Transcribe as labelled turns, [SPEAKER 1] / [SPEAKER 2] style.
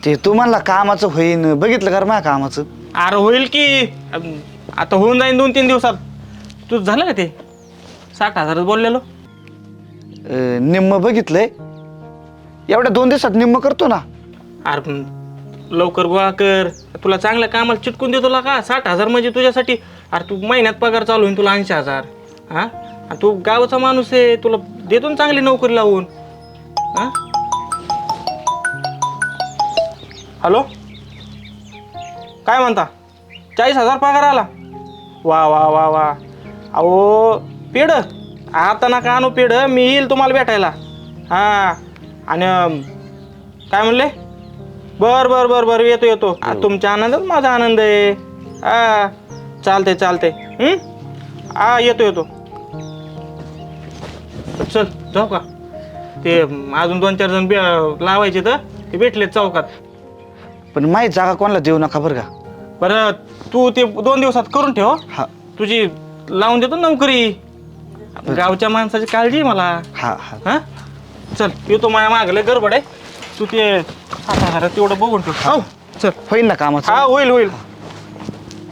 [SPEAKER 1] ते तुम्हाला कामाचं होईन बघितलं का माझ्या कामाचं?
[SPEAKER 2] अरे होईल की आता होऊन जाईन 2-3 दिवसात. तुझं झालं का ते 60,000 बोललेलो?
[SPEAKER 1] निम्म बघितलंय, एवढ्या 2 दिवसात निम्म करतो ना.
[SPEAKER 2] अरे पण लवकर गोळा कर, तुला चांगल्या कामाला चिटकून देतो तुला का. 60,000 म्हणजे तुझ्यासाठी. अरे तू महिन्यात पगार चालू होईल तुला 80,000. हा, तू गावाचा माणूस आहे, तुला देतो ना चांगली नोकरी लावून. हा, हॅलो, काय म्हणता? 40,000 पगार आला? वा वा वा वा. अहो पेड आता नका आणू पेड, मी येईल तुम्हाला भेटायला. हां, आणि काय म्हणले? बरं बरं बरं बरं, येतो येतो. तुमच्या आनंदात माझा आनंद आहे. हा, चालते चालते. हा, येतो येतो. चल जाऊ का? ते अजून 2-4 जण लावायचे तर ते भेटलेत चौकात.
[SPEAKER 1] पण माझी जागा कोणाला देऊ नका बरं का.
[SPEAKER 2] बरं तू ते 2 दिवसात करून ठेव.
[SPEAKER 1] हा
[SPEAKER 2] तुझी लावून देतो नोकरी. गावच्या माणसाची काळजी आहे मला.
[SPEAKER 1] हा हा.
[SPEAKER 2] हा, चल येतो, माझ्या मागले गडबड आहे. तू ते 60,000 तेवढं बघून ठेव. हो चल.
[SPEAKER 1] होईल ना कामाचं?
[SPEAKER 2] हा होईल होईल.